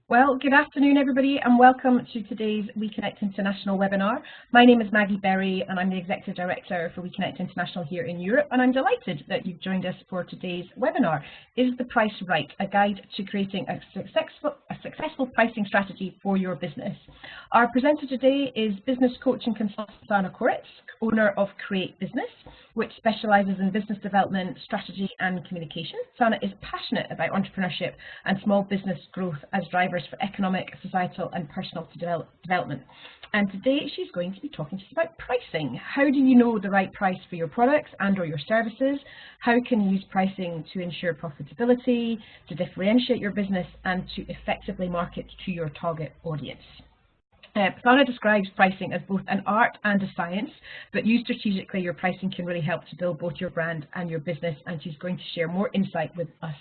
Well, good afternoon, everybody, and welcome to today's WEConnect International webinar. My name is Maggie Berry, and I'm the Executive Director for WEConnect International here in Europe, and I'm delighted that you've joined us for today's webinar. Is the Price Right? A Guide to Creating a Successful Pricing Strategy for Your Business. Our presenter today is business coach and consultant Sanna Koritz, owner of Create Business, which specialises in business development, strategy and communication. Sanna is passionate about entrepreneurship and small business growth as drivers for economic, societal and personal development. And today she's going to be talking to us about pricing. How do you know the right price for your products and or your services? How can you use pricing to ensure profitability, to differentiate your business and to effectively market to your target audience? Sanna describes pricing as both an art and a science, but used strategically, your pricing can really help to build both your brand and your business, and she's going to share more insight with us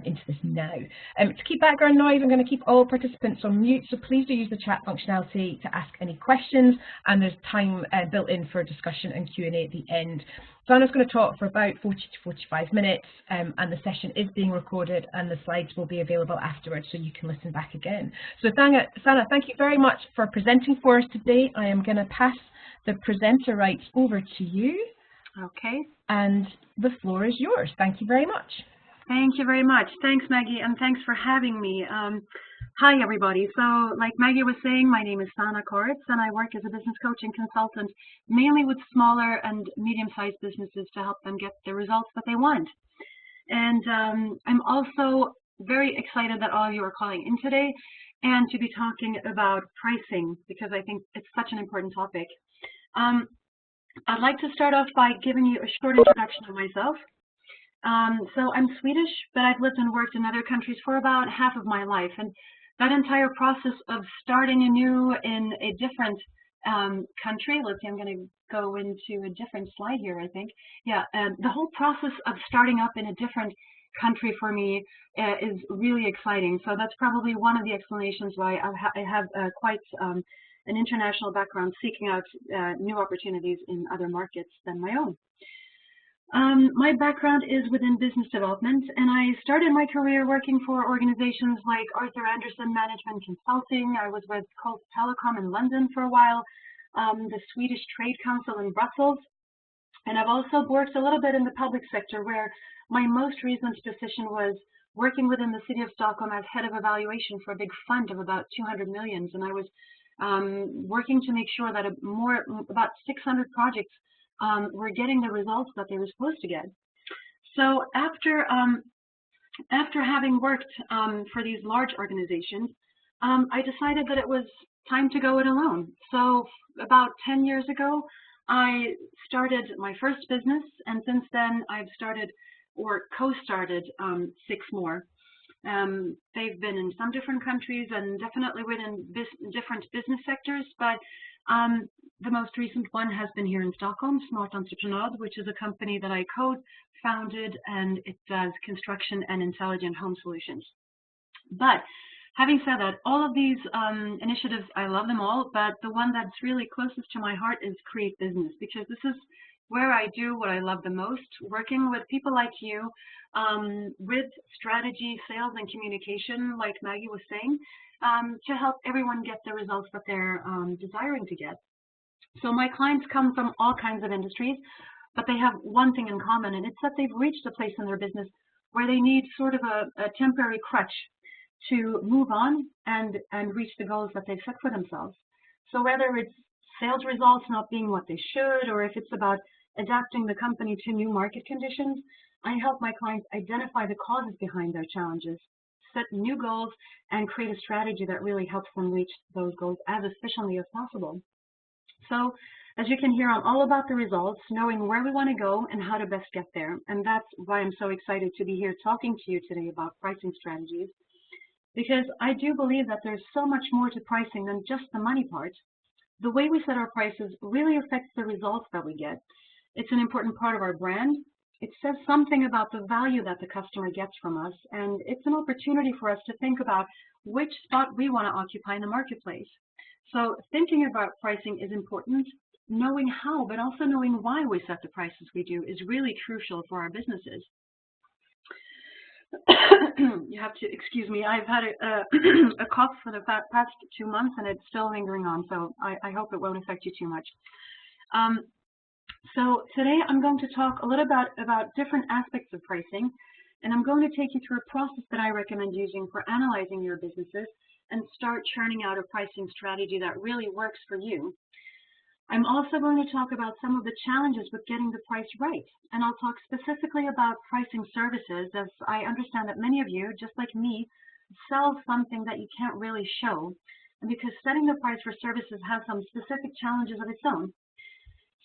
into this now. To keep background noise, I'm going to keep all participants on mute, so please do use the chat functionality to ask any questions, and there's time built in for discussion and Q&A at the end. Sanna's going to talk for about 40 to 45 minutes, and the session is being recorded and the slides will be available afterwards so you can listen back again. So Sanna, thank you very much for presenting for us today. I am going to pass the presenter rights over to you. Okay. And the floor is yours. Thank you very much. Thank you very much. Thanks, Maggie, and thanks for having me. Hi, everybody. So, like Maggie was saying, my name is Sanna Koritz, and I work as a business coach and consultant, mainly with smaller and medium-sized businesses to help them get the results that they want. And I'm also very excited that all of you are calling in today and to be talking about pricing, because I think it's such an important topic. I'd like to start off by giving you a short introduction of myself. So I'm Swedish, but I've lived and worked in other countries for about half of my life. And that entire process of starting anew in a different country, let's see, I'm going to go into a different slide here, I think. Yeah, the whole process of starting up in a different country for me is really exciting. So that's probably one of the explanations why I have quite an international background, seeking out new opportunities in other markets than my own. My background is within business development, and I started my career working for organizations like Arthur Andersen Management Consulting. I was with Koritz Telecom in London for a while, the Swedish Trade Council in Brussels, and I've also worked a little bit in the public sector, where my most recent position was working within the city of Stockholm as head of evaluation for a big fund of about 200 million, and I was working to make sure that about 600 projects were getting the results that they were supposed to get. So after having worked for these large organizations, I decided that it was time to go it alone. So about 10 years ago, I started my first business, and since then I've started or co-started 6 more. They've been in some different countries and definitely within different business sectors, but the most recent one has been here in Stockholm, Smart Entrepreneur, which is a company that I co-founded, and it does construction and intelligent home solutions. But having said that, all of these initiatives, I love them all, but the one that's really closest to my heart is Create Business, because this is where I do what I love the most, working with people like you with strategy, sales, and communication, like Maggie was saying, to help everyone get the results that they're desiring to get. So my clients come from all kinds of industries, but they have one thing in common, and it's that they've reached a place in their business where they need sort of a temporary crutch to move on and reach the goals that they've set for themselves. So whether it's sales results not being what they should, or if it's about adapting the company to new market conditions, I help my clients identify the causes behind their challenges, set new goals, and create a strategy that really helps them reach those goals as efficiently as possible. So as you can hear, I'm all about the results, knowing where we want to go and how to best get there. And that's why I'm so excited to be here talking to you today about pricing strategies, because I do believe that there's so much more to pricing than just the money part. The way we set our prices really affects the results that we get. It's an important part of our brand. It says something about the value that the customer gets from us, and it's an opportunity for us to think about which spot we want to occupy in the marketplace. So thinking about pricing is important. Knowing how, but also knowing why we set the prices we do is really crucial for our businesses. You have to excuse me. I've had a cough for the past 2 months, and it's still lingering on, so I hope it won't affect you too much. So today I'm going to talk a little about different aspects of pricing, and I'm going to take you through a process that I recommend using for analyzing your businesses and start churning out a pricing strategy that really works for you. I'm also going to talk about some of the challenges with getting the price right, and I'll talk specifically about pricing services, as I understand that many of you, just like me, sell something that you can't really show, and because setting the price for services has some specific challenges of its own.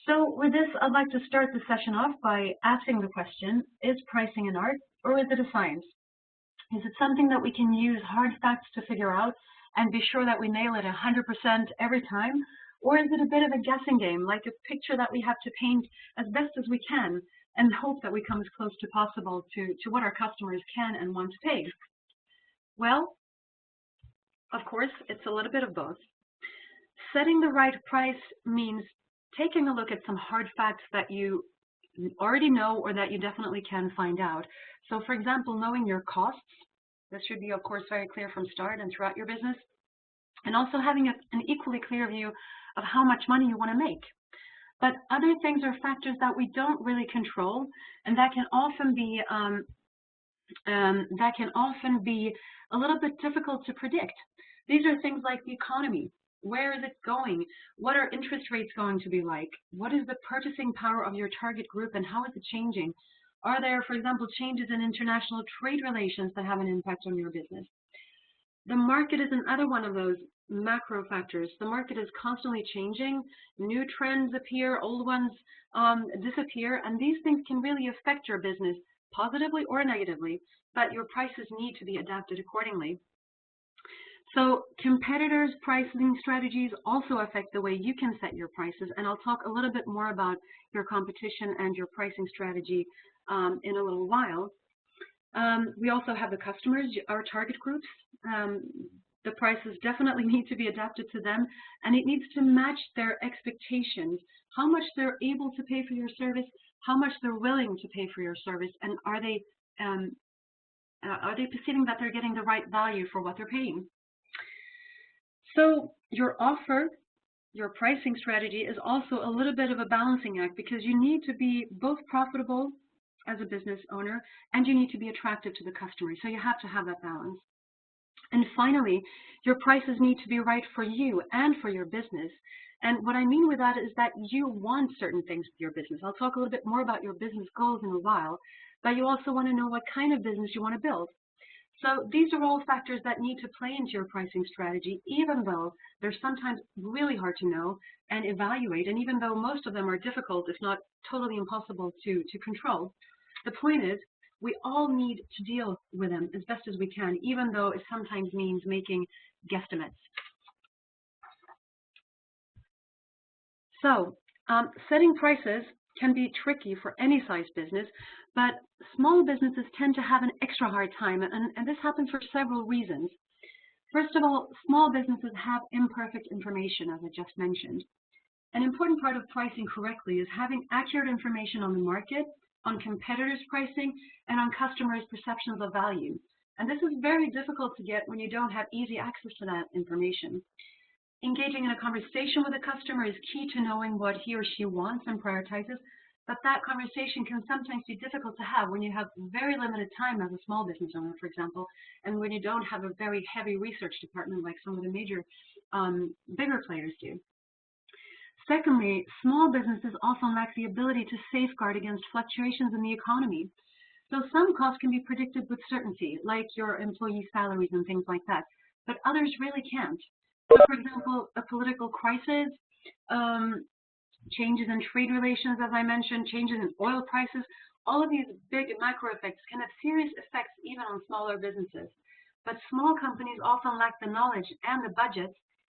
So with this, I'd like to start the session off by asking the question, is pricing an art or is it a science? Is it something that we can use hard facts to figure out and be sure that we nail it 100% every time? Or is it a bit of a guessing game, like a picture that we have to paint as best as we can and hope that we come as close to possible to what our customers can and want to pay? Well, of course, it's a little bit of both. Setting the right price means taking a look at some hard facts that you already know or that you definitely can find out. So for example, knowing your costs. This should be, of course, very clear from start and throughout your business. And also having an equally clear view of how much money you want to make. But other things are factors that we don't really control, and that can often be a little bit difficult to predict. These are things like the economy. Where is it going? What are interest rates going to be like? What is the purchasing power of your target group, and how is it changing? Are there, for example, changes in international trade relations that have an impact on your business? The market is another one of those macro factors. The market is constantly changing. New trends appear, old ones disappear, and these things can really affect your business positively or negatively, but your prices need to be adapted accordingly. So competitors' pricing strategies also affect the way you can set your prices, and I'll talk a little bit more about your competition and your pricing strategy in a little while. We also have the customers, our target groups. The prices definitely need to be adapted to them, and it needs to match their expectations, how much they're able to pay for your service, how much they're willing to pay for your service, and are they perceiving that they're getting the right value for what they're paying. So your offer, your pricing strategy is also a little bit of a balancing act, because you need to be both profitable as a business owner and you need to be attractive to the customer. So you have to have that balance. And finally, your prices need to be right for you and for your business. And what I mean with that is that you want certain things with your business. I'll talk a little bit more about your business goals in a while, but you also want to know what kind of business you want to build. So these are all factors that need to play into your pricing strategy, even though they're sometimes really hard to know and evaluate, and even though most of them are difficult, if not totally impossible to control. The point is, we all need to deal with them as best as we can, even though it sometimes means making guesstimates. So setting prices can be tricky for any size business, but small businesses tend to have an extra hard time, and this happens for several reasons. First of all, small businesses have imperfect information, as I just mentioned. An important part of pricing correctly is having accurate information on the market, on competitors' pricing, and on customers' perceptions of value. And this is very difficult to get when you don't have easy access to that information. Engaging in a conversation with a customer is key to knowing what he or she wants and prioritizes, but that conversation can sometimes be difficult to have when you have very limited time as a small business owner, for example, and when you don't have a very heavy research department like some of the major, bigger players do. Secondly, small businesses often lack the ability to safeguard against fluctuations in the economy. So some costs can be predicted with certainty, like your employee salaries and things like that, but others really can't. So for example, a political crisis, changes in trade relations, as I mentioned, changes in oil prices, all of these big macro effects can have serious effects even on smaller businesses. But small companies often lack the knowledge and the budget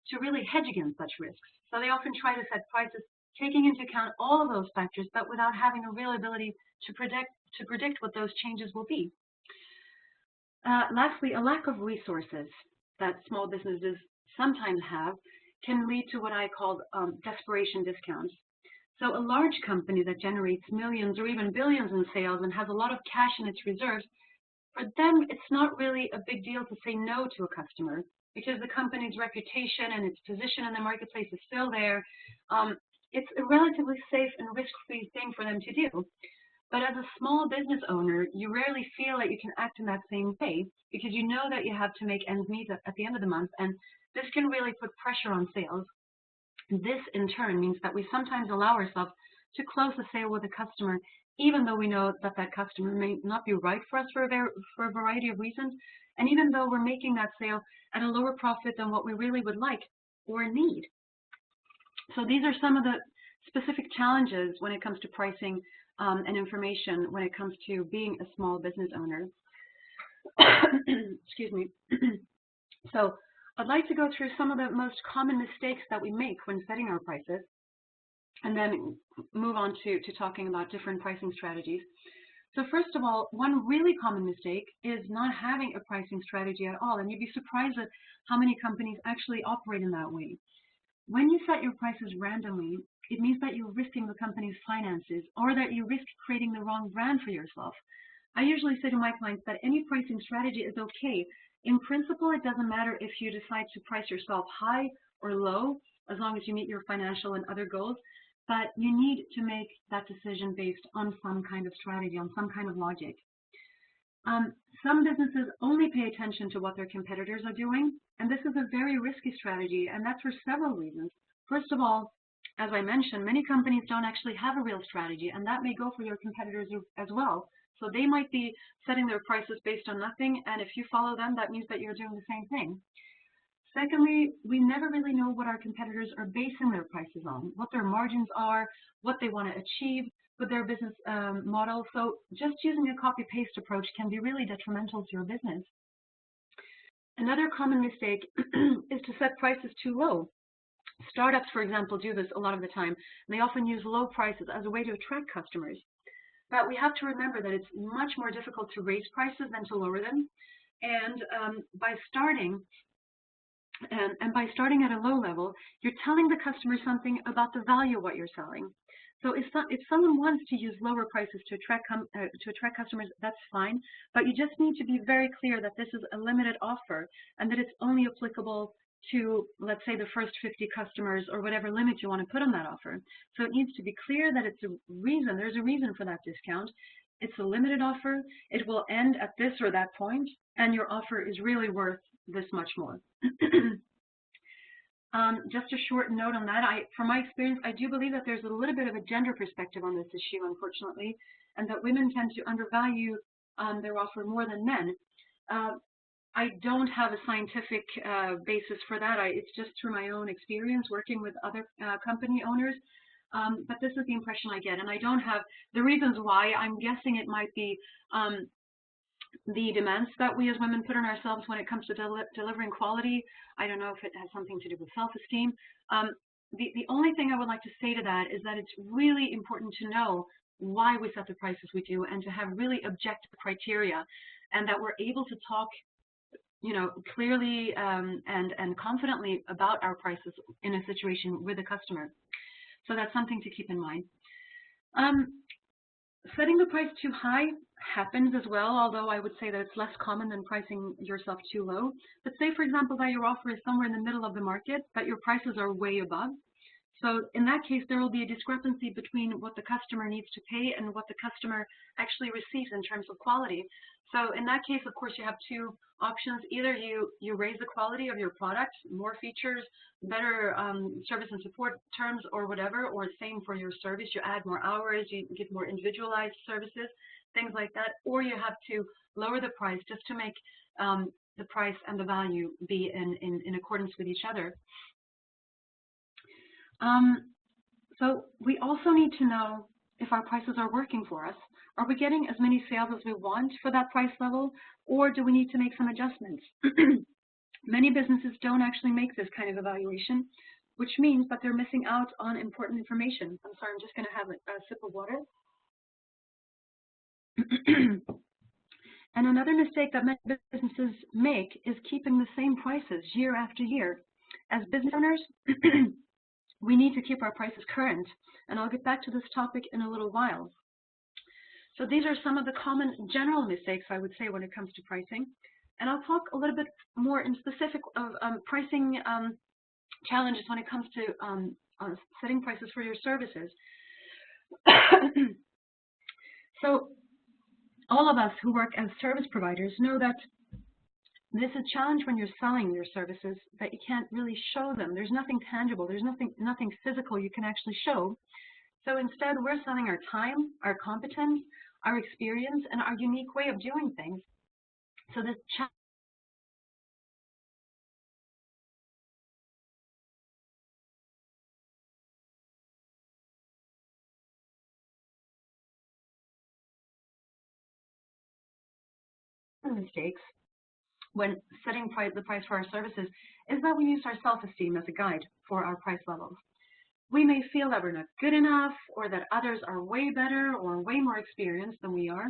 to really hedge against such risks. So they often try to set prices taking into account all of those factors, but without having a real ability to predict what those changes will be. Lastly, a lack of resources that small businesses sometimes have can lead to what I call desperation discounts. So a large company that generates millions or even billions in sales and has a lot of cash in its reserves for them, it's not really a big deal to say no to a customer because the company's reputation and its position in the marketplace is still there. It's a relatively safe and risk-free thing for them to do. But as a small business owner, you rarely feel that you can act in that same way because you know that you have to make ends meet at the end of the month, and this can really put pressure on sales. This, in turn, means that we sometimes allow ourselves to close a sale with a customer, even though we know that that customer may not be right for us for a variety of reasons, and even though we're making that sale at a lower profit than what we really would like or need. So these are some of the specific challenges when it comes to pricing and information when it comes to being a small business owner. Excuse me. So I'd like to go through some of the most common mistakes that we make when setting our prices, and then move on to talking about different pricing strategies. So first of all, one really common mistake is not having a pricing strategy at all, and you'd be surprised at how many companies actually operate in that way. When you set your prices randomly, it means that you're risking the company's finances or that you risk creating the wrong brand for yourself. I usually say to my clients that any pricing strategy is okay. In principle, it doesn't matter if you decide to price yourself high or low, as long as you meet your financial and other goals, but you need to make that decision based on some kind of strategy, on some kind of logic. Some businesses only pay attention to what their competitors are doing, and this is a very risky strategy, and that's for several reasons. First of all, as I mentioned, many companies don't actually have a real strategy, and that may go for your competitors as well. So they might be setting their prices based on nothing, and if you follow them, that means that you're doing the same thing. Secondly, we never really know what our competitors are basing their prices on, what their margins are, what they want to achieve with their business model. So just using a copy-paste approach can be really detrimental to your business. Another common mistake is to set prices too low. Startups, for example, do this a lot of the time. They often use low prices as a way to attract customers. But we have to remember that it's much more difficult to raise prices than to lower them. And by starting at a low level, you're telling the customer something about the value of what you're selling. So if someone wants to use lower prices to attract customers, that's fine. But you just need to be very clear that this is a limited offer and that it's only applicable to, let's say, the first 50 customers or whatever limit you want to put on that offer. So it needs to be clear that it's a reason, there's a reason for that discount. It's a limited offer. It will end at this or that point, and your offer is really worth this much more. Just a short note on that. From my experience, I do believe that there's a little bit of a gender perspective on this issue, unfortunately, and that women tend to undervalue their offer more than men. I don't have a scientific basis for that. It's just through my own experience working with other company owners. But this is the impression I get, and I don't have the reasons why. I'm guessing it might be the demands that we as women put on ourselves when it comes to delivering quality. I don't know if it has something to do with self-esteem. The only thing I would like to say to that is that it's really important to know why we set the prices we do and to have really objective criteria, and that we're able to talk clearly and confidently about our prices in a situation with a customer. So that's something to keep in mind. Setting the price too high happens as well, although I would say that it's less common than pricing yourself too low. But say, for example, that your offer is somewhere in the middle of the market, but your prices are way above. So in that case, there will be a discrepancy between what the customer needs to pay and what the customer actually receives in terms of quality. So in that case, of course, you have two options. Either you raise the quality of your product, more features, better service and support terms or whatever, or same for your service. You add more hours, you give more individualized services, things like that. Or you have to lower the price just to make the price and the value be in accordance with each other. So we also need to know if our prices are working for us. Are we getting as many sales as we want for that price level, or do we need to make some adjustments? Many businesses don't actually make this kind of evaluation, which means that they're missing out on important information. I'm sorry, I'm just going to have a sip of water. And another mistake that many businesses make is keeping the same prices year after year. As business owners, we need to keep our prices current, and I'll get back to this topic in a little while. So these are some of the common general mistakes I would say when it comes to pricing. And I'll talk a little bit more in specific of pricing challenges when it comes to setting prices for your services. So all of us who work as service providers know that this is a challenge when you're selling your services, that you can't really show them. There's nothing tangible. There's nothing physical you can actually show. So instead, we're selling our time, our competence, our experience, and our unique way of doing things. So this mistakes when setting the price for our services is that we use our self-esteem as a guide for our price levels. We may feel that we're not good enough, or that others are way better or way more experienced than we are,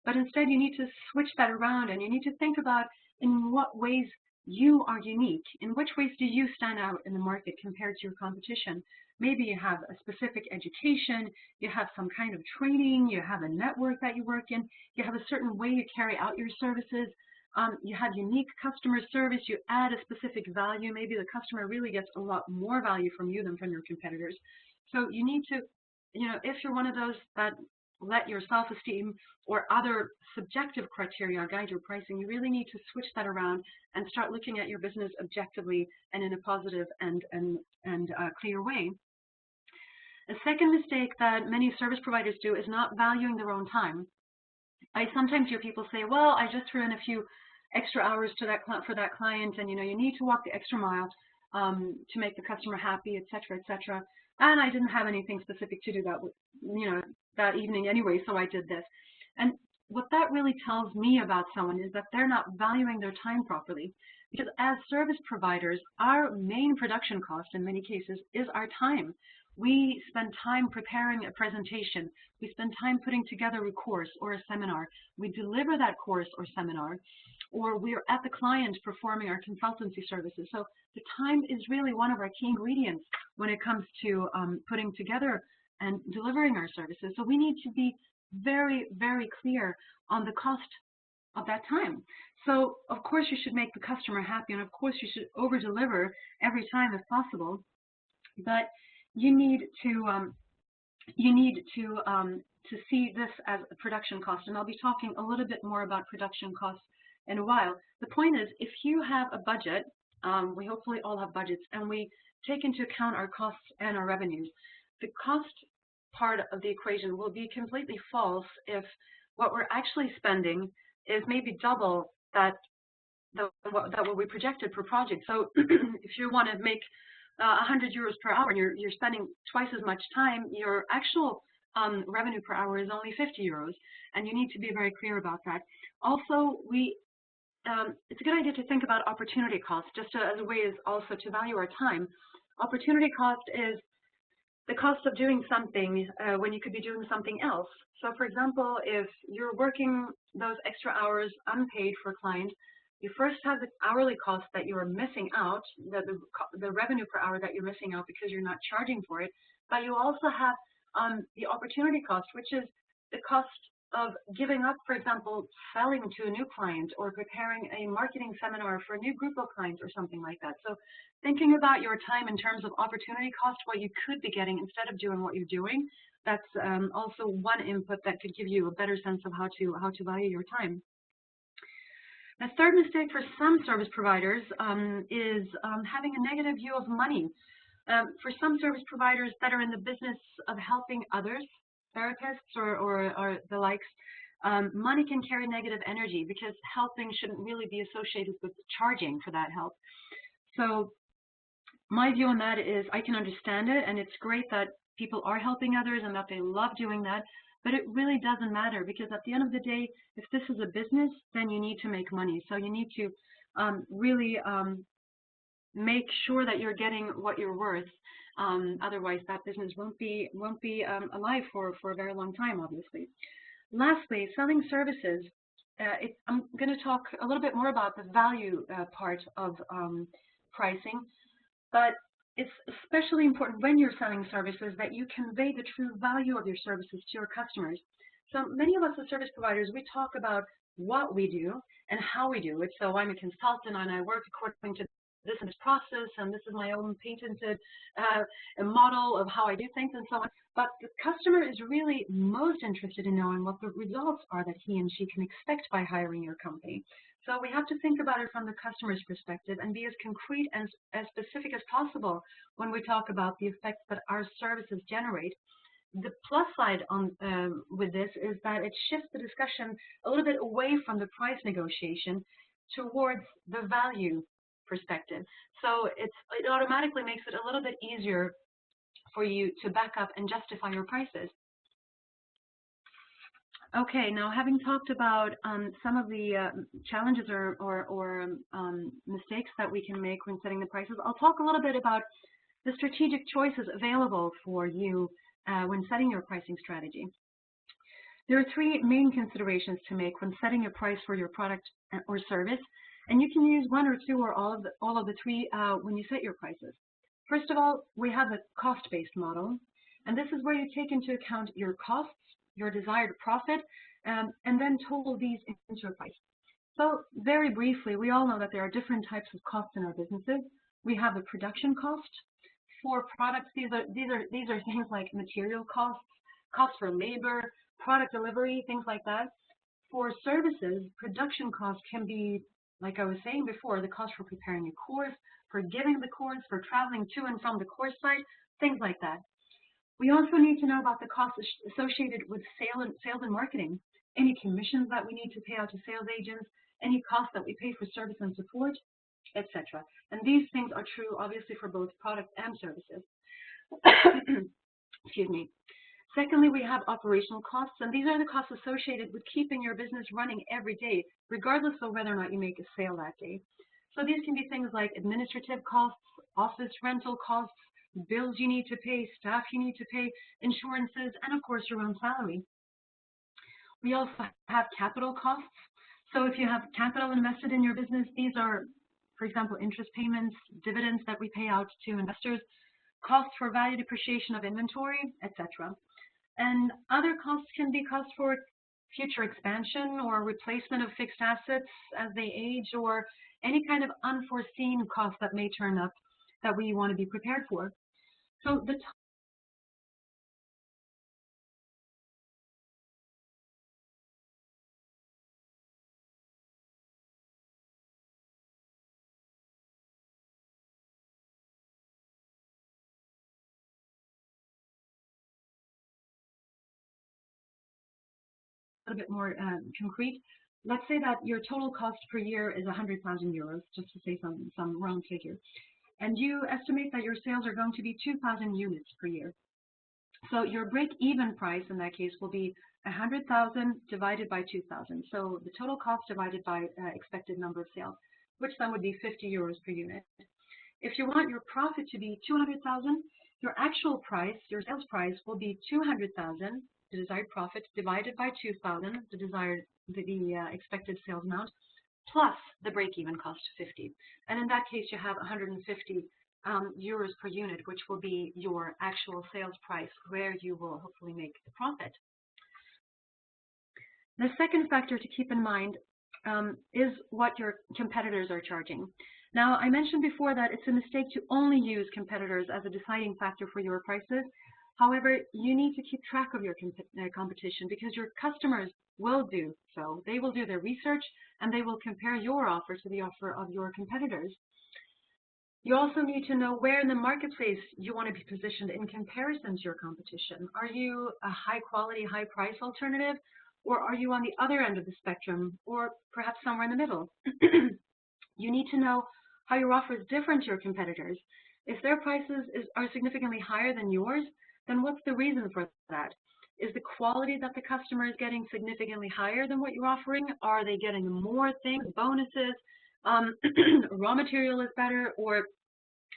but instead you need to switch that around, and you need to think about in what ways you are unique. In which ways do you stand out in the market compared to your competition? Maybe you have a specific education, you have some kind of training, you have a network that you work in, you have a certain way you carry out your services. You have unique customer service, you add a specific value. Maybe the customer really gets a lot more value from you than from your competitors. So you need to, if you're one of those that let your self-esteem or other subjective criteria guide your pricing, you really need to switch that around and start looking at your business objectively and in a positive and clear way. A second mistake that many service providers do is not valuing their own time. I sometimes hear people say, well, I just threw in a few extra hours to for that client, and you need to walk the extra mile to make the customer happy, etc., etc. And I didn't have anything specific to do that evening anyway, so I did this. And what that really tells me about someone is that they're not valuing their time properly, because as service providers, our main production cost in many cases is our time. We spend time preparing a presentation. We spend time putting together a course or a seminar. We deliver that course or seminar, or we're at the client performing our consultancy services. So the time is really one of our key ingredients when it comes to putting together and delivering our services. So we need to be very, very clear on the cost of that time. So of course you should make the customer happy, and of course you should over deliver every time if possible, but you need to see this as a production cost, and I'll be talking a little bit more about production costs in a while. The point is, if you have a budget, we hopefully all have budgets, and we take into account our costs and our revenues, the cost part of the equation will be completely false if what we're actually spending is maybe double that what we projected per project. So if you want to make 100 euros per hour and you're spending twice as much time, your actual revenue per hour is only 50 euros, and you need to be very clear about that. Also, it's a good idea to think about opportunity cost, just as a way is also to value our time. Opportunity cost is the cost of doing something when you could be doing something else. So for example, if you're working those extra hours unpaid for a client, you first have the hourly cost that you are missing out, the revenue per hour that you're missing out because you're not charging for it, but you also have the opportunity cost, which is the cost of giving up, for example, selling to a new client or preparing a marketing seminar for a new group of clients or something like that. So thinking about your time in terms of opportunity cost, what you could be getting instead of doing what you're doing, that's also one input that could give you a better sense of how to value your time. A third mistake for some service providers is having a negative view of money. For some service providers that are in the business of helping others, therapists or the likes, money can carry negative energy because helping shouldn't really be associated with charging for that help. So my view on that is I can understand it, and it's great that people are helping others and that they love doing that, but it really doesn't matter, because at the end of the day, if this is a business, then you need to make money. So you need to really make sure that you're getting what you're worth. Otherwise, that business won't be alive for a very long time, obviously. Lastly, selling services. I'm going to talk a little bit more about the value part of pricing, but it's especially important when you're selling services that you convey the true value of your services to your customers. So many of us as service providers, we talk about what we do and how we do it. So I'm a consultant and I work according to this and this process, and this is my own patented model of how I do things and so on. But the customer is really most interested in knowing what the results are that he and she can expect by hiring your company. So we have to think about it from the customer's perspective and be as concrete and as specific as possible when we talk about the effects that our services generate. The plus side on with this is that it shifts the discussion a little bit away from the price negotiation towards the value perspective. So it automatically makes it a little bit easier for you to back up and justify your prices. Okay, now having talked about some of the challenges or mistakes that we can make when setting the prices, I'll talk a little bit about the strategic choices available for you when setting your pricing strategy. There are three main considerations to make when setting your price for your product or service, and you can use one or two or all of the three when you set your prices. First of all, we have a cost-based model, and this is where you take into account your costs, your desired profit, and then total these into a price. So very briefly, we all know that there are different types of costs in our businesses. We have the production cost. For products, these are things like material costs, costs for labor, product delivery, things like that. For services, production costs can be, like I was saying before, the cost for preparing a course, for giving the course, for traveling to and from the course site, things like that. We also need to know about the costs associated with sales and marketing, any commissions that we need to pay out to sales agents, any costs that we pay for service and support, etc. And these things are true, obviously, for both products and services. Excuse me. Secondly, we have operational costs, and these are the costs associated with keeping your business running every day, regardless of whether or not you make a sale that day. So these can be things like administrative costs, office rental costs, bills you need to pay, staff you need to pay, insurances, and of course your own salary. We also have capital costs. So if you have capital invested in your business, these are, for example, interest payments, dividends that we pay out to investors, costs for value depreciation of inventory, etc. And other costs can be costs for future expansion or replacement of fixed assets as they age, or any kind of unforeseen cost that may turn up that we want to be prepared for. So the little bit more concrete. Let's say that your total cost per year is 100,000 euros, just to say some round figure. And you estimate that your sales are going to be 2,000 units per year. So your break-even price in that case will be 100,000 divided by 2,000. So the total cost divided by expected number of sales, which then would be 50 euros per unit. If you want your profit to be 200,000, your actual price, your sales price, will be 200,000, the desired profit, divided by 2,000, the expected sales amount, plus the break-even cost, 50. And in that case, you have 150 euros per unit, which will be your actual sales price, where you will hopefully make the profit. The second factor to keep in mind is what your competitors are charging. Now, I mentioned before that it's a mistake to only use competitors as a deciding factor for your prices. However, you need to keep track of your competition, because your customers will do so. They will do their research and they will compare your offer to the offer of your competitors. You also need to know where in the marketplace you want to be positioned in comparison to your competition. Are you a high quality, high price alternative, or are you on the other end of the spectrum, or perhaps somewhere in the middle? You need to know how your offer is different to your competitors. If their prices are significantly higher than yours, then what's the reason for that? Is the quality that the customer is getting significantly higher than what you're offering? Are they getting more things, bonuses? Raw material is better, or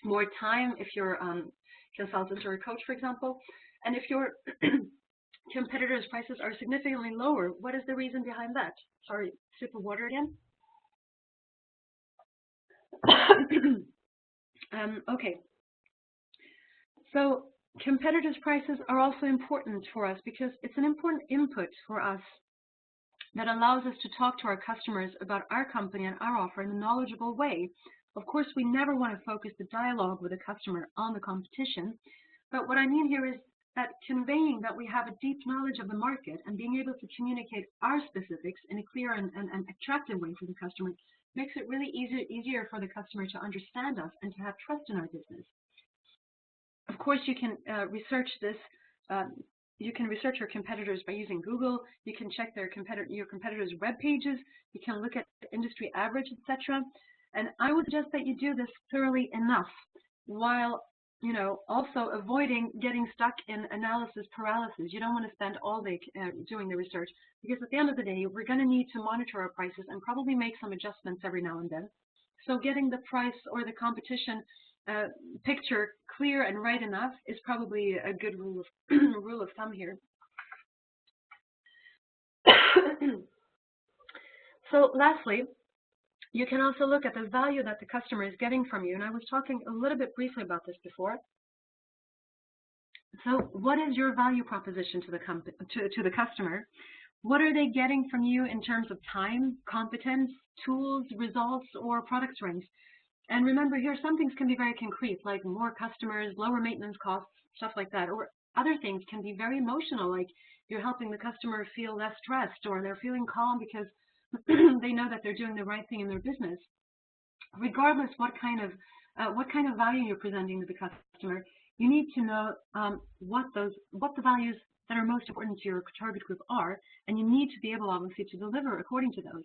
more time if you're a consultant or a coach, for example? And if your competitors' prices are significantly lower, what is the reason behind that? Sorry, sip of water again. Okay. So competitors' prices are also important for us because it's an important input for us that allows us to talk to our customers about our company and our offer in a knowledgeable way. Of course, we never want to focus the dialogue with the customer on the competition, but what I mean here is that conveying that we have a deep knowledge of the market and being able to communicate our specifics in a clear and attractive way for the customer makes it really easier for the customer to understand us and to have trust in our business. Of course, you can research this. You can research your competitors by using Google. You can check your competitors' web pages. You can look at the industry average, etc. And I would suggest that you do this thoroughly enough, while also avoiding getting stuck in analysis paralysis. You don't want to spend all day doing the research, because at the end of the day, we're going to need to monitor our prices and probably make some adjustments every now and then. So getting the price or the competition picture clear and right enough is probably a good rule of thumb here. So lastly, you can also look at the value that the customer is getting from you. And I was talking a little bit briefly about this before. So what is your value proposition to the customer? What are they getting from you in terms of time, competence, tools, results, or product strengths? And remember here, some things can be very concrete, like more customers, lower maintenance costs, stuff like that. Or other things can be very emotional, like you're helping the customer feel less stressed, or they're feeling calm because they know that they're doing the right thing in their business. Regardless what kind of value you're presenting to the customer, you need to know what the values that are most important to your target group are, and you need to be able, obviously, to deliver according to those.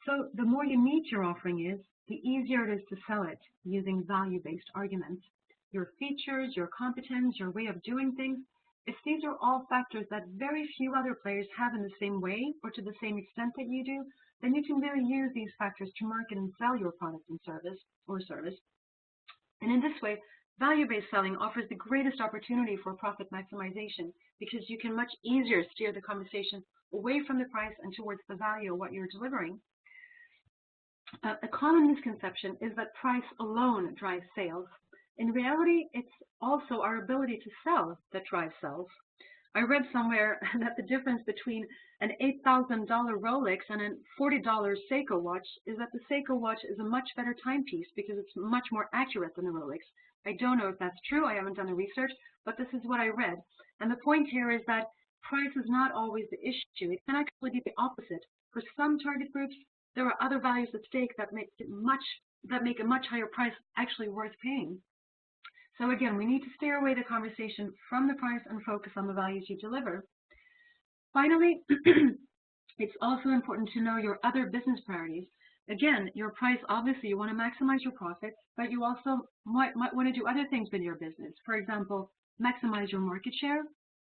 So the more unique your offering is, the easier it is to sell it using value-based arguments. Your features, your competence, your way of doing things, if these are all factors that very few other players have in the same way or to the same extent that you do, then you can really use these factors to market and sell your product and service. And in this way, value-based selling offers the greatest opportunity for profit maximization, because you can much easier steer the conversation away from the price and towards the value of what you're delivering. A common misconception is that price alone drives sales. In reality, it's also our ability to sell that drives sales. I read somewhere that the difference between an $8,000 Rolex and a $40 Seiko watch is that the Seiko watch is a much better timepiece because it's much more accurate than the Rolex. I don't know if that's true. I haven't done the research, but this is what I read. And the point here is that price is not always the issue. It can actually be the opposite. For some target groups, there are other values at stake that make a much higher price actually worth paying. So again, we need to steer away the conversation from the price and focus on the values you deliver. Finally, it's also important to know your other business priorities. Again, your price, obviously, you want to maximize your profits, but you also might want to do other things with your business. For example, maximize your market share.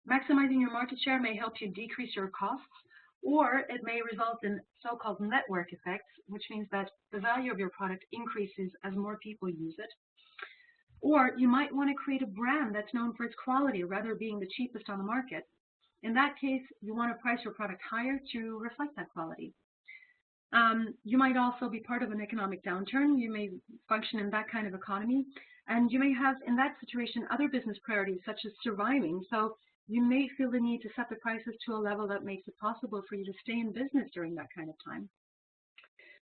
Maximizing your market share may help you decrease your costs, or it may result in so-called network effects, which means that the value of your product increases as more people use it. Or you might want to create a brand that's known for its quality rather than being the cheapest on the market. In that case, you want to price your product higher to reflect that quality. You might also be part of an economic downturn. You may function in that kind of economy, and you may have, in that situation, other business priorities such as surviving. So you may feel the need to set the prices to a level that makes it possible for you to stay in business during that kind of time.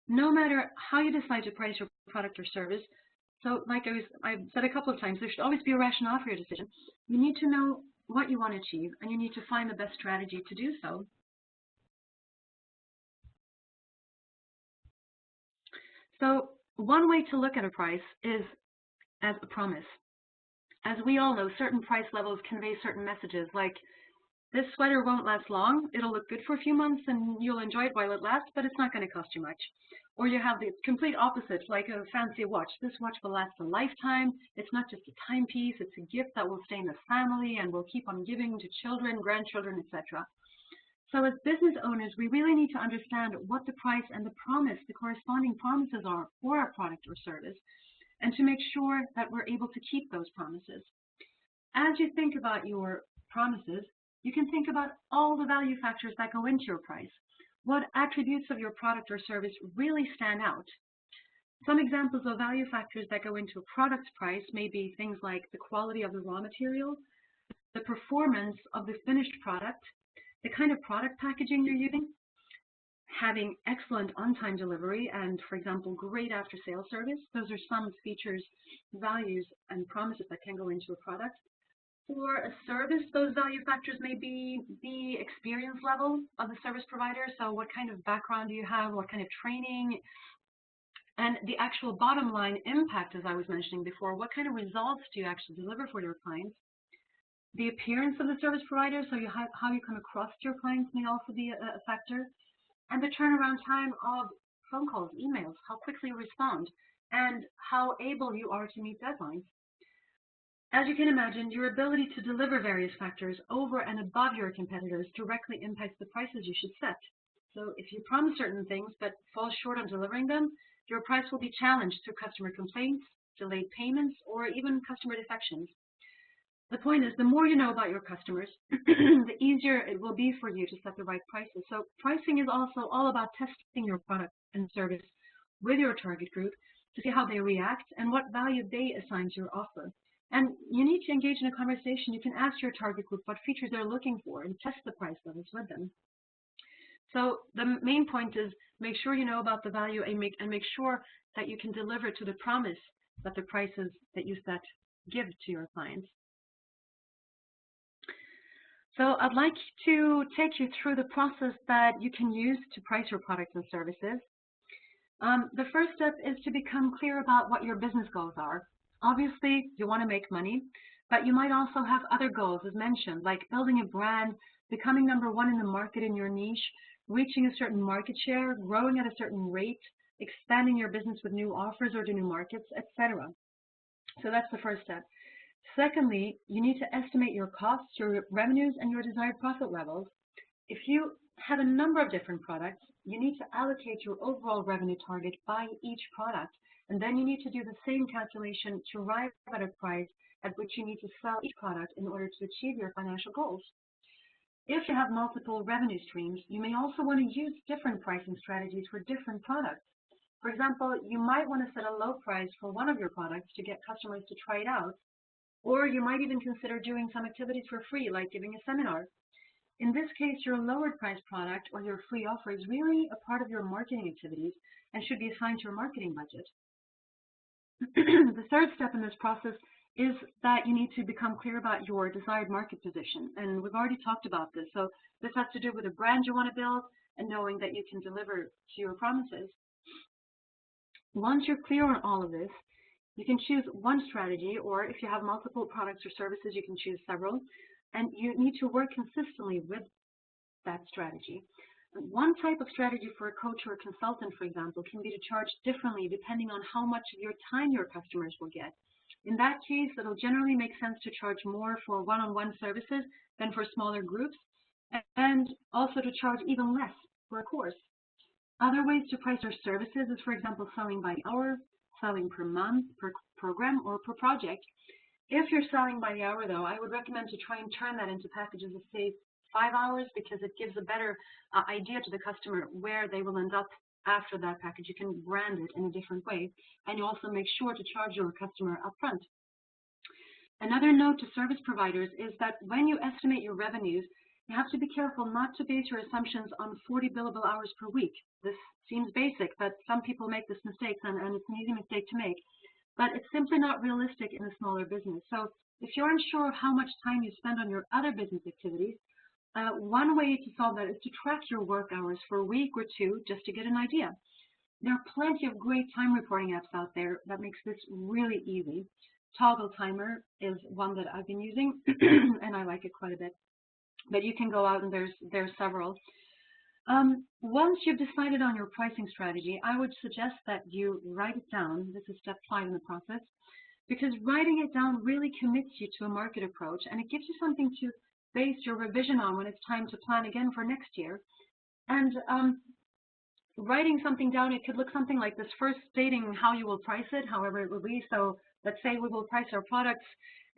No matter how you decide to price your product or service, so like I've said a couple of times, there should always be a rationale for your decision. You need to know what you want to achieve, and you need to find the best strategy to do so. So one way to look at a price is as a promise. As we all know, certain price levels convey certain messages, like this sweater won't last long. It'll look good for a few months and you'll enjoy it while it lasts, but it's not going to cost you much. Or you have the complete opposite, like a fancy watch. This watch will last a lifetime. It's not just a timepiece. It's a gift that will stay in the family and will keep on giving to children, grandchildren, etc. So as business owners, we really need to understand what the price and the promise, the corresponding promises are for our product or service, and to make sure that we're able to keep those promises. As you think about your promises, you can think about all the value factors that go into your price. What attributes of your product or service really stand out? Some examples of value factors that go into a product's price may be things like the quality of the raw material, the performance of the finished product, the kind of product packaging you're using, having excellent on-time delivery, and, for example, great after-sales service. Those are some features, values, and promises that can go into a product. For a service, those value factors may be the experience level of the service provider. So what kind of background do you have? What kind of training? And the actual bottom line impact, as I was mentioning before, what kind of results do you actually deliver for your clients? The appearance of the service provider, so how you come across to your clients may also be a factor. And the turnaround time of phone calls, emails, how quickly you respond, and how able you are to meet deadlines. As you can imagine, your ability to deliver various factors over and above your competitors directly impacts the prices you should set. So if you promise certain things but fall short on delivering them, your price will be challenged through customer complaints, delayed payments, or even customer defections. The point is, the more you know about your customers, the easier it will be for you to set the right prices. So pricing is also all about testing your product and service with your target group to see how they react and what value they assign to your offer. And you need to engage in a conversation. You can ask your target group what features they're looking for and test the price levels with them. So the main point is make sure you know about the value and make sure that you can deliver to the promise that the prices that you set give to your clients. So I'd like to take you through the process that you can use to price your products and services. The first step is to become clear about what your business goals are. Obviously, you want to make money, but you might also have other goals, as mentioned, like building a brand, becoming number one in the market in your niche, reaching a certain market share, growing at a certain rate, expanding your business with new offers or to new markets, etc. So that's the first step. Secondly, you need to estimate your costs, your revenues, and your desired profit levels. If you have a number of different products, you need to allocate your overall revenue target by each product. And then you need to do the same calculation to arrive at a price at which you need to sell each product in order to achieve your financial goals. If you have multiple revenue streams, you may also want to use different pricing strategies for different products. For example, you might want to set a low price for one of your products to get customers to try it out, or you might even consider doing some activities for free, like giving a seminar. In this case, your lowered price product or your free offer is really a part of your marketing activities and should be assigned to your marketing budget. The third step in this process is that you need to become clear about your desired market position. And we've already talked about this. So this has to do with the brand you want to build and knowing that you can deliver to your promises. Once you're clear on all of this, you can choose one strategy, or if you have multiple products or services, you can choose several. And you need to work consistently with that strategy. One type of strategy for a coach or a consultant, for example, can be to charge differently depending on how much of your time your customers will get. In that case, it'll generally make sense to charge more for one-on-one services than for smaller groups, and also to charge even less for a course. Other ways to price your services is, for example, selling by hour, selling per month, per program, or per project. If you're selling by the hour, though, I would recommend to try and turn that into packages of, say, 5 hours, because it gives a better idea to the customer where they will end up after that package. You can brand it in a different way, and you also make sure to charge your customer upfront. Another note to service providers is that when you estimate your revenues, you have to be careful not to base your assumptions on 40 billable hours per week. This seems basic, but some people make this mistake, and it's an easy mistake to make. But it's simply not realistic in a smaller business. So if you're unsure of how much time you spend on your other business activities, one way to solve that is to track your work hours for a week or two just to get an idea. There are plenty of great time reporting apps out there that makes this really easy. Toggle Timer is one that I've been using, and I like it quite a bit. But you can go out and there's several. Once you've decided on your pricing strategy, I would suggest that you write it down. This is step 5 in the process, because writing it down really commits you to a market approach, and it gives you something to base your revision on when it's time to plan again for next year. And writing something down, it could look something like this: first stating how you will price it, however it will be. So let's say we will price our products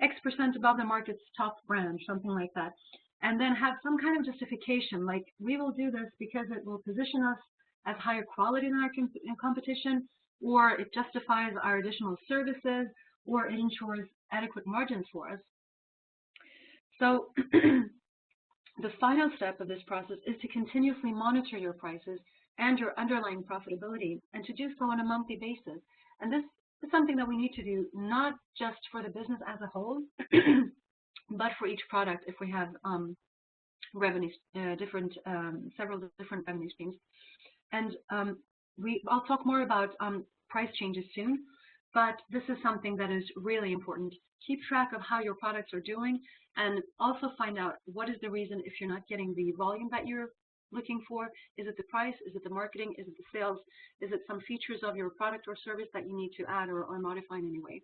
X% above the market's top brand, something like that. And then have some kind of justification, like we will do this because it will position us as higher quality than our competition. or it justifies our additional services, or it ensures adequate margins for us. So the final step of this process is to continuously monitor your prices and your underlying profitability, and to do so on a monthly basis. And this is something that we need to do not just for the business as a whole, but for each product if we have revenues, several different revenue streams. And I'll talk more about price changes soon, but this is something that is really important. Keep track of how your products are doing, and also find out what is the reason if you're not getting the volume that you're looking for. Is it the price? Is it the marketing? Is it the sales? Is it some features of your product or service that you need to add or modify in any way?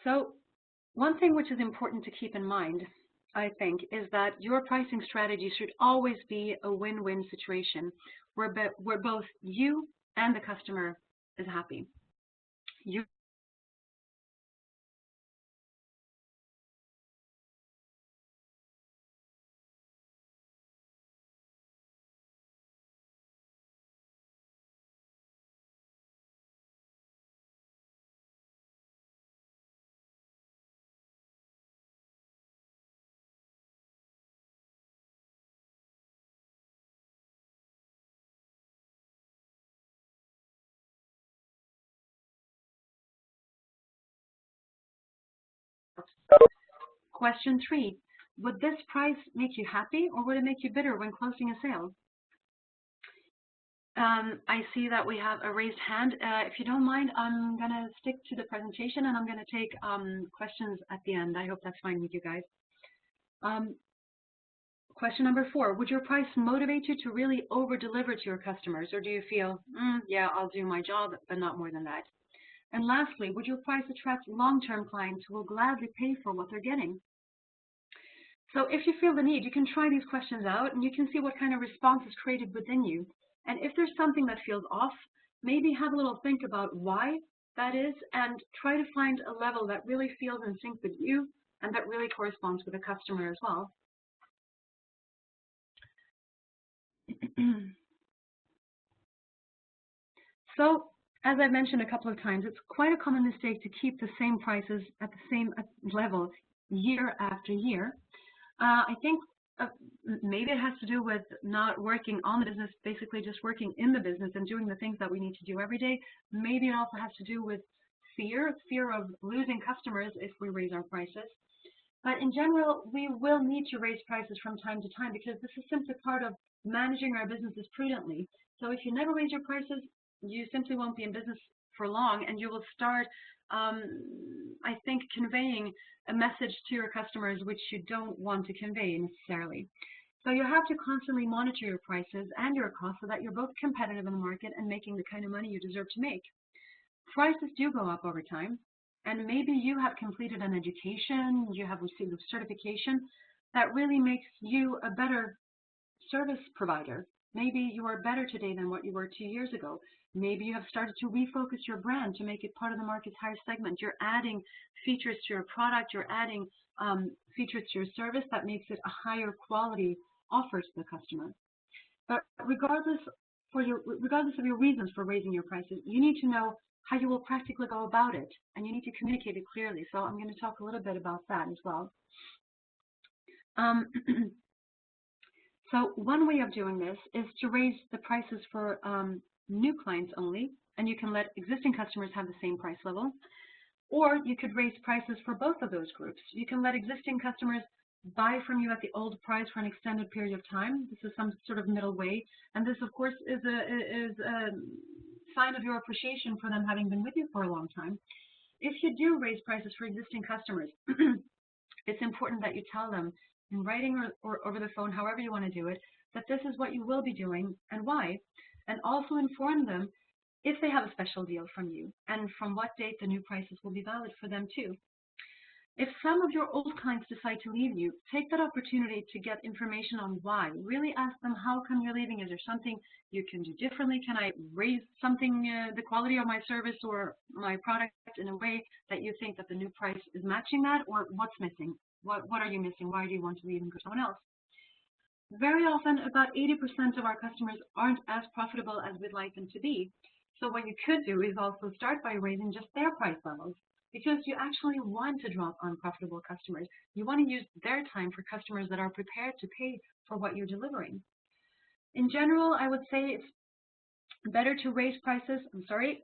So one thing which is important to keep in mind, I think, is that your pricing strategy should always be a win-win situation where both you and the customer is happy. You Question 3, would this price make you happy, or would it make you bitter when closing a sale? I see that we have a raised hand. If you don't mind, I'm going to stick to the presentation, and I'm going to take questions at the end. I hope that's fine with you guys. Question number 4, would your price motivate you to really over-deliver to your customers, or do you feel, yeah, I'll do my job, but not more than that? And lastly, would your price attract long-term clients who will gladly pay for what they're getting? So if you feel the need, you can try these questions out, and you can see what kind of response is created within you. And if there's something that feels off, maybe have a little think about why that is, and try to find a level that really feels in sync with you and that really corresponds with the customer as well. So, as I've mentioned a couple of times, it's quite a common mistake to keep the same prices at the same level year after year. I think maybe it has to do with not working on the business, basically just working in the business and doing the things that we need to do every day. Maybe it also has to do with fear of losing customers if we raise our prices. But in general, we will need to raise prices from time to time, because this is simply part of managing our businesses prudently. So if you never raise your prices, you simply won't be in business for long, and you will start, I think, conveying a message to your customers which you don't want to convey necessarily. So you have to constantly monitor your prices and your costs so that you're both competitive in the market and making the kind of money you deserve to make. Prices do go up over time, and maybe you have completed an education, you have received a certification that really makes you a better service provider. Maybe you are better today than what you were 2 years ago. Maybe you have started to refocus your brand to make it part of the market's higher segment. You're adding features to your product. You're adding features to your service that makes it a higher quality offer to the customer. But regardless of your reasons for raising your prices, you need to know how you will practically go about it, and you need to communicate it clearly. So I'm going to talk a little bit about that as well. So one way of doing this is to raise the prices for new clients only, and you can let existing customers have the same price level. Or you could raise prices for both of those groups. You can let existing customers buy from you at the old price for an extended period of time. This is some sort of middle way, and this, of course, is a sign of your appreciation for them having been with you for a long time. If you do raise prices for existing customers, it's important that you tell them in writing or over the phone, however you want to do it, that this is what you will be doing and why, and also inform them if they have a special deal from you and from what date the new prices will be valid for them too. If some of your old clients decide to leave you, take that opportunity to get information on why. Really ask them, how come you're leaving? Is there something you can do differently? Can I raise something, the quality of my service or my product in a way that you think that the new price is matching that, or what's missing? What are you missing? Why do you want to leave and go to someone else? very often about 80% of our customers aren't as profitable as we'd like them to be. So what you could do is also start by raising just their price levels, because you actually want to drop unprofitable customers. You want to use their time for customers that are prepared to pay for what you're delivering. In general, I would say it's better to raise prices. I'm sorry.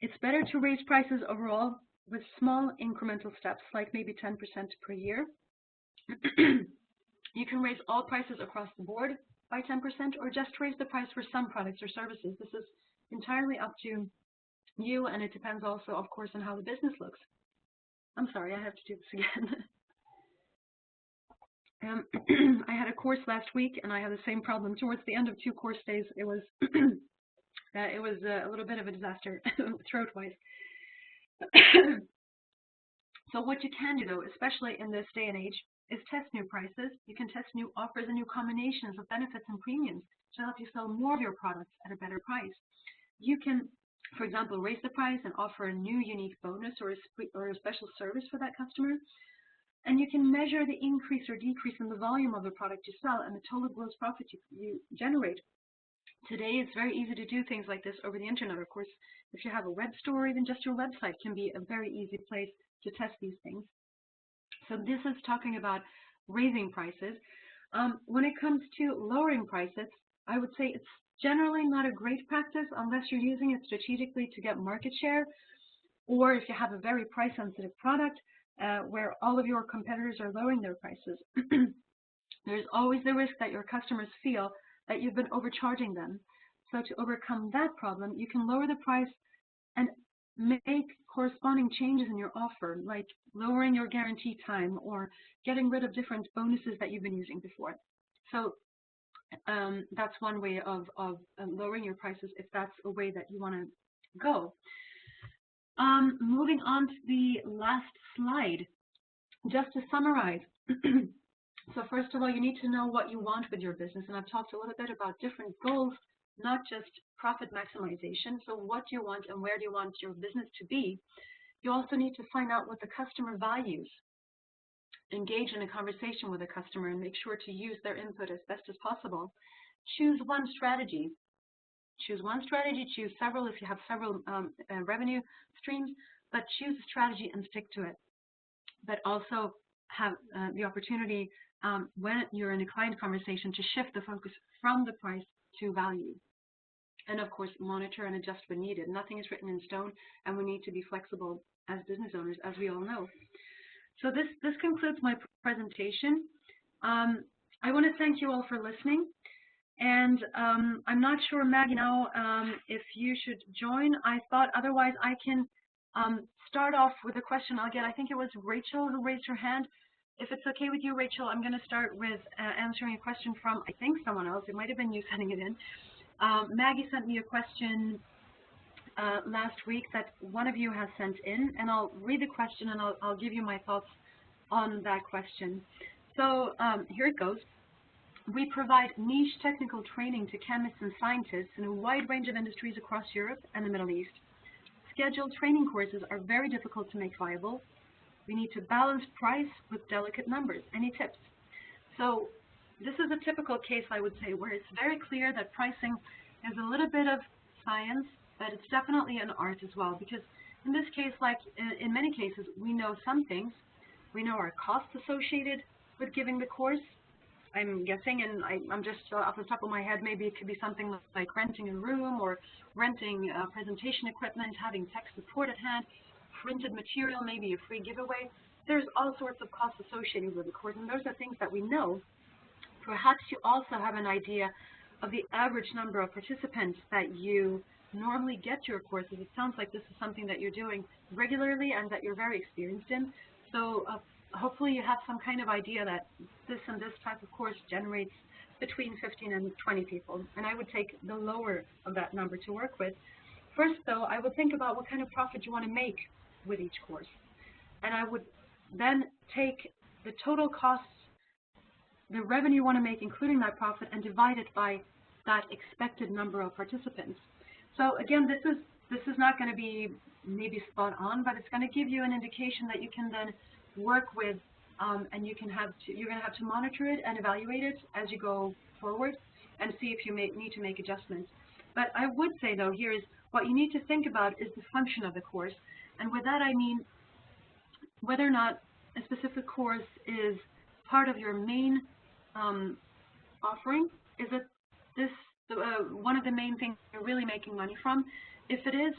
It's better to raise prices overall with small incremental steps, like maybe 10% per year. You can raise all prices across the board by 10%, or just raise the price for some products or services. This is entirely up to you, and it depends also, of course, on how the business looks. I'm sorry, I have to do this again. I had a course last week, and I had the same problem. Towards the end of 2 course days, it was a little bit of a disaster, throat-wise. So what you can do, though, especially in this day and age, is test new prices. You can test new offers and new combinations of benefits and premiums to help you sell more of your products at a better price. You can, for example, raise the price and offer a new unique bonus or a special service for that customer. And you can measure the increase or decrease in the volume of the product you sell and the total gross profit you generate. Today, it's very easy to do things like this over the internet. Of course, if you have a web store, even just your website can be a very easy place to test these things. So this is talking about raising prices. When it comes to lowering prices, I would say it's generally not a great practice unless you're using it strategically to get market share, or if you have a very price-sensitive product where all of your competitors are lowering their prices. There's always the risk that your customers feel that you've been overcharging them. So to overcome that problem, you can lower the price and make corresponding changes in your offer, like lowering your guarantee time or getting rid of different bonuses that you've been using before. So that's one way of lowering your prices, if that's a way that you want to go. Moving on to the last slide, just to summarize. So first of all, you need to know what you want with your business, and I've talked a little bit about different goals, not just profit maximization. So what do you want and where do you want your business to be? You also need to find out what the customer values. Engage in a conversation with the customer and make sure to use their input as best as possible. Choose one strategy. Choose one strategy, choose several if you have several revenue streams, but choose a strategy and stick to it. But also have the opportunity when you're in a client conversation to shift the focus from the price to value. And of course, monitor and adjust when needed. Nothing is written in stone, and we need to be flexible as business owners, as we all know. So this concludes my presentation. I want to thank you all for listening. And I'm not sure, Maggie, now if you should join. I thought otherwise I can start off with a question I'll get. I think it was Rachel who raised her hand. If it's okay with you, Rachel, I'm going to start with answering a question from, I think, someone else. It might have been you sending it in. Maggie sent me a question last week that one of you has sent in, and I'll read the question and I'll give you my thoughts on that question. So here it goes. We provide niche technical training to chemists and scientists in a wide range of industries across Europe and the Middle East. Scheduled training courses are very difficult to make viable. We need to balance price with delicate numbers. Any tips? So this is a typical case, I would say, where it's very clear that pricing is a little bit of science, but it's definitely an art as well. Because in this case, like in many cases, we know some things. We know our costs associated with giving the course. I'm guessing, and I'm just off the top of my head, maybe it could be something like renting a room or renting presentation equipment, having tech support at hand, printed material, maybe a free giveaway. There's all sorts of costs associated with the course, and those are things that we know. Perhaps you also have an idea of the average number of participants that you normally get to your courses. It sounds like this is something that you're doing regularly and that you're very experienced in. So hopefully you have some kind of idea that this and this type of course generates between 15 and 20 people. And I would take the lower of that number to work with. First, though, I would think about what kind of profit you want to make with each course. And I would then take the total costs, the revenue you want to make, including that profit, and divide it by that expected number of participants. So again, this is not going to be maybe spot on, but it's going to give you an indication that you can then work with and you're going to have to monitor it and evaluate it as you go forward and see if you need to make adjustments. But I would say, though, here is what you need to think about is the function of the course. And with that, I mean whether or not a specific course is part of your main offering. Is it one of the main things you're really making money from? If it is,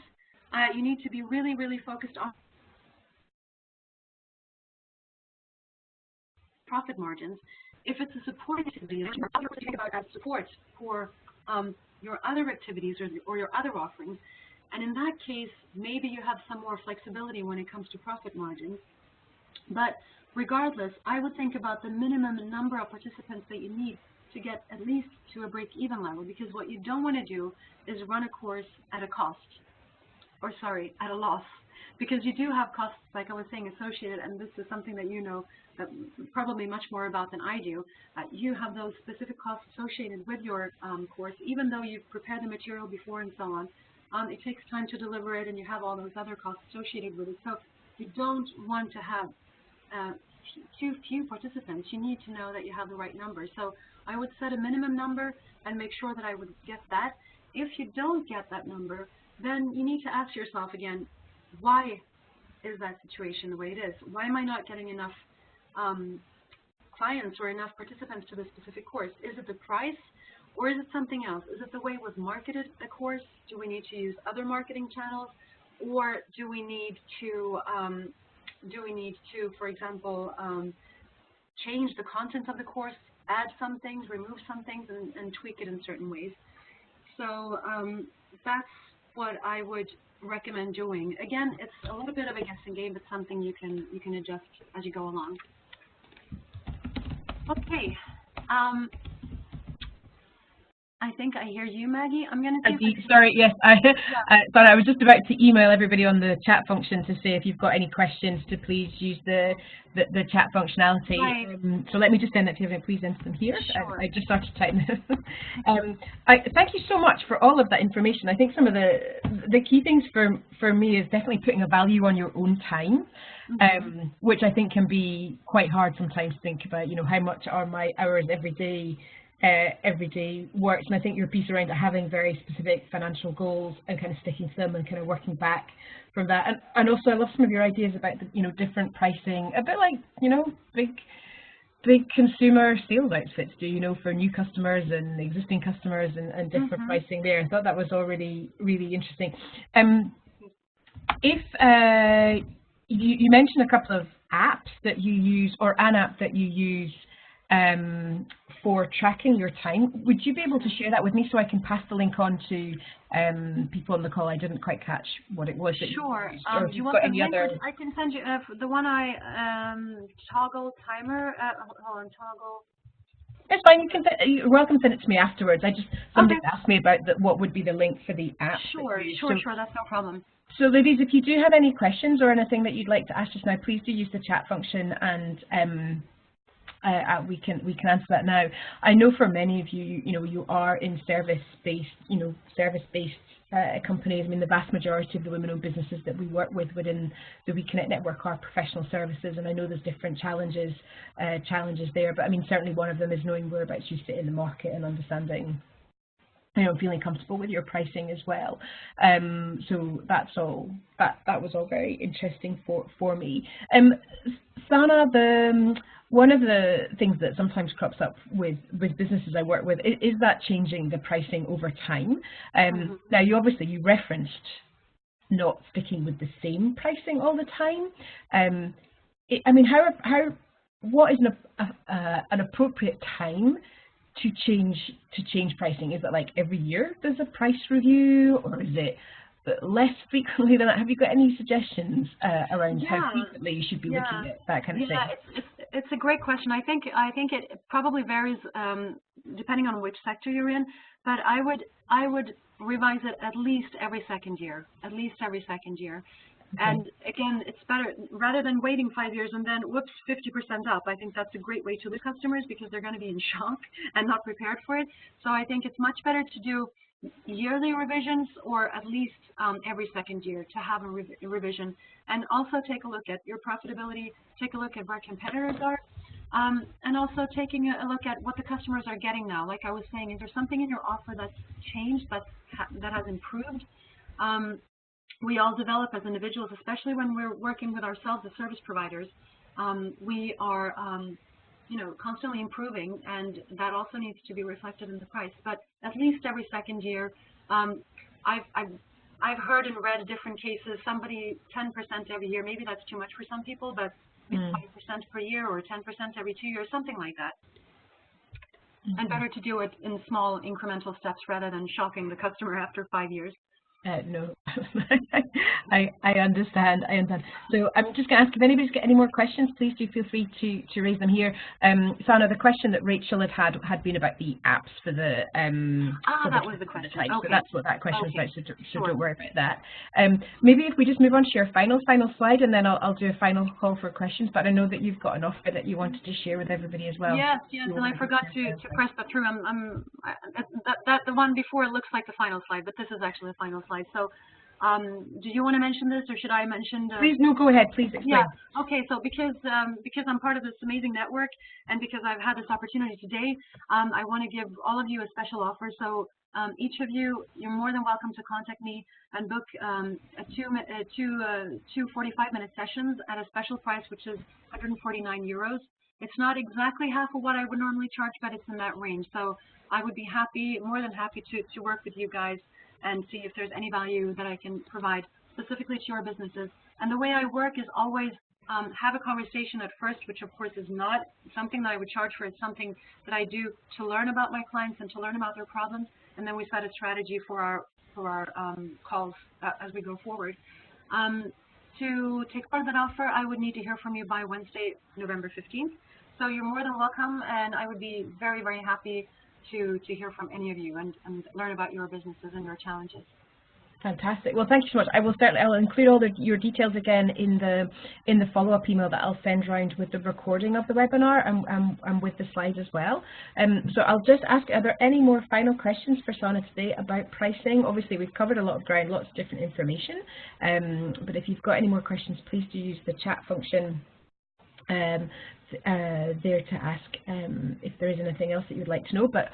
you need to be really, really focused on profit margins. If it's a support activity, you're probably think about as support for your other activities or your other offerings. And in that case, maybe you have some more flexibility when it comes to profit margins. But regardless, I would think about the minimum number of participants that you need to get at least to a break-even level, because what you don't want to do is run a course at a cost, or sorry, at a loss, because you do have costs, like I was saying, associated, and this is something that you know probably much more about than I do. You have those specific costs associated with your course, even though you've prepared the material before and so on. It takes time to deliver it, and you have all those other costs associated with it. So you don't want to have too few participants. You need to know that you have the right number. So I would set a minimum number and make sure that I would get that. If you don't get that number, then you need to ask yourself again, why is that situation the way it is? Why am I not getting enough clients or enough participants to the specific course? Is it the price, or is it something else? Is it the way we've marketed the course? Do we need to use other marketing channels, or do we need to, for example, change the content of the course, add some things, remove some things, and tweak it in certain ways? So that's what I would recommend doing. Again, it's a little bit of a guessing game, but something you can adjust as you go along. Okay. I think I hear you, Maggie. I'm going to sorry, yes, sorry, I was just about to email everybody on the chat function to say if you've got any questions to please use the chat functionality. Right. So let me just send that to you, please enter them here. Sure. I just started typing. Thank you so much for all of that information. I think some of the key things for me is definitely putting a value on your own time, which I think can be quite hard sometimes to think about, you know, how much are my hours everyday works. And I think your piece around having very specific financial goals and kind of sticking to them and kind of working back from that. And also I love some of your ideas about the, you know, different pricing, a bit like, you know, big consumer sales outfits do, you know, for new customers and existing customers and different pricing there. I thought that was all really, really interesting. If you mentioned a couple of apps that you use, or an app that you use for tracking your time. Would you be able to share that with me so I can pass the link on to people on the call? I didn't quite catch what it was. Sure. Or Do you want the link? I can send you the one toggle timer. Hold on, toggle. It's fine. You're welcome to send it to me afterwards. Somebody asked me about what would be the link for the app. Sure. That's no problem. So ladies, if you do have any questions or anything that you'd like to ask us now, please do use the chat function, and we can answer that now. I know for many of you, you know, you are in service-based companies. I mean, the vast majority of the women-owned businesses that we work with within the WEConnect network are professional services, and I know there's different challenges there. But I mean, certainly one of them is knowing whereabouts you sit in the market and understanding, you know, feeling comfortable with your pricing as well. So that's all. That was all very interesting for me. Sanna, one of the things that sometimes crops up with businesses I work with is that changing the pricing over time. Now, you referenced not sticking with the same pricing all the time. I mean, what is an appropriate time to change pricing? Is it like every year there's a price review, or is it less frequently than that? Have you got any suggestions around how frequently you should be looking at that kind of thing? It's a great question. I think it probably varies depending on which sector you're in, but I would revise it at least every second year. Okay. And again, it's better rather than waiting 5 years and then whoops, 50% up. I think that's a great way to lose customers because they're going to be in shock and not prepared for it. So I think it's much better to do yearly revisions or at least every second year to have a revision, and also take a look at your profitability, take a look at where competitors are, and also taking a look at what the customers are getting now. Like I was saying, is there something in your offer that's changed, that has improved? We all develop as individuals, especially when we're working with ourselves as service providers. We are constantly improving, and that also needs to be reflected in the price. But at least every second year, I've heard and read different cases. Somebody 10% every year, maybe that's too much for some people, but 5% per year or 10% every 2 years, something like that. And better to do it in small incremental steps rather than shocking the customer after 5 years. No, I understand. So I'm just going to ask if anybody's got any more questions, please do feel free to raise them here. Sanna, the question that Rachel had been about the apps for the that was the question. Okay. So that's what that question was about. So don't worry about that. Maybe if we just move on to your final slide, and then I'll do a final call for questions. But I know that you've got an offer that you wanted to share with everybody as well. Yes, and I forgot to press that through. The one before looks like the final slide, but this is actually the final slide. So, do you want to mention this, or should I mention? Please, no, go ahead. Please explain. Yeah. Okay. So because I'm part of this amazing network, and because I've had this opportunity today, I want to give all of you a special offer. So each of you, you're more than welcome to contact me and book two 45-minute sessions at a special price, which is 149 euros. It's not exactly half of what I would normally charge, but it's in that range. So I would be more than happy to work with you guys and see if there's any value that I can provide specifically to your businesses. And the way I work is always have a conversation at first, which of course is not something that I would charge for. It's something that I do to learn about my clients and to learn about their problems. And then we set a strategy for our calls as we go forward. To take part of that offer, I would need to hear from you by Wednesday, November 15th. So you're more than welcome, and I would be very, very happy to hear from any of you and learn about your businesses and your challenges. Fantastic. Well, thank you so much. I'll include all your details again in the follow-up email that I'll send around with the recording of the webinar and with the slides as well. So I'll just ask, are there any more final questions for Sanna today about pricing? Obviously, we've covered a lot of ground, lots of different information. But if you've got any more questions, please do use the chat function there to ask if there is anything else that you'd like to know. But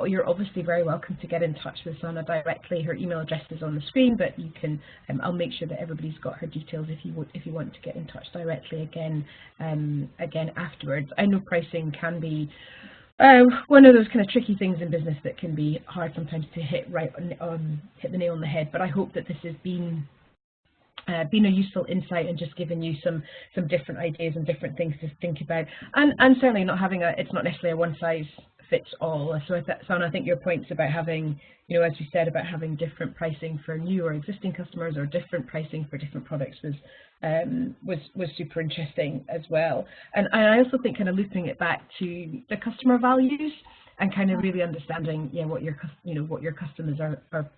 you're obviously very welcome to get in touch with Sanna directly. Her email address is on the screen, but you can. I'll make sure that everybody's got her details if you want to get in touch directly again afterwards. I know pricing can be one of those kind of tricky things in business that can be hard sometimes to hit the nail on the head. But I hope that this has been a useful insight and just giving you some different ideas and different things to think about, and certainly not having it's not necessarily a one size fits all. So Sanna, I think your points about having, as we said, about having different pricing for new or existing customers or different pricing for different products was super interesting as well. And I also think kind of looping it back to the customer values and kind of really understanding what your customers are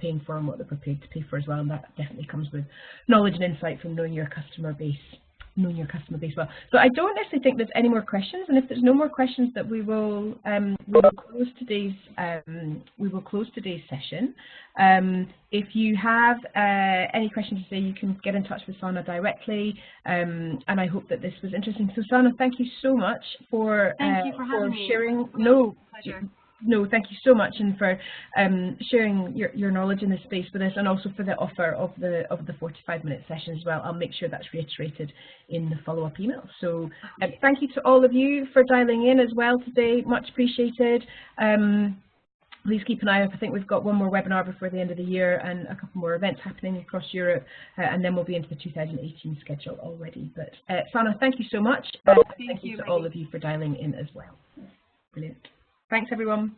paying for and what they're prepared to pay for as well, and that definitely comes with knowledge and insight from knowing your customer base well. So I don't necessarily think there's any more questions, and if there's no more questions, that we will close today's session. If you have any questions to say, you can get in touch with Sanna directly, and I hope that this was interesting. So Sanna, thank you so much for sharing. No, thank you so much, and for sharing your knowledge in this space with us, and also for the offer of the 45-minute session as well. I'll make sure that's reiterated in the follow-up email. So thank you to all of you for dialing in as well today. Much appreciated. Please keep an eye out. I think we've got one more webinar before the end of the year and a couple more events happening across Europe, and then we'll be into the 2018 schedule already. But Sanna, thank you so much. Thank you to all of you for dialing in as well. Brilliant. Thanks, everyone.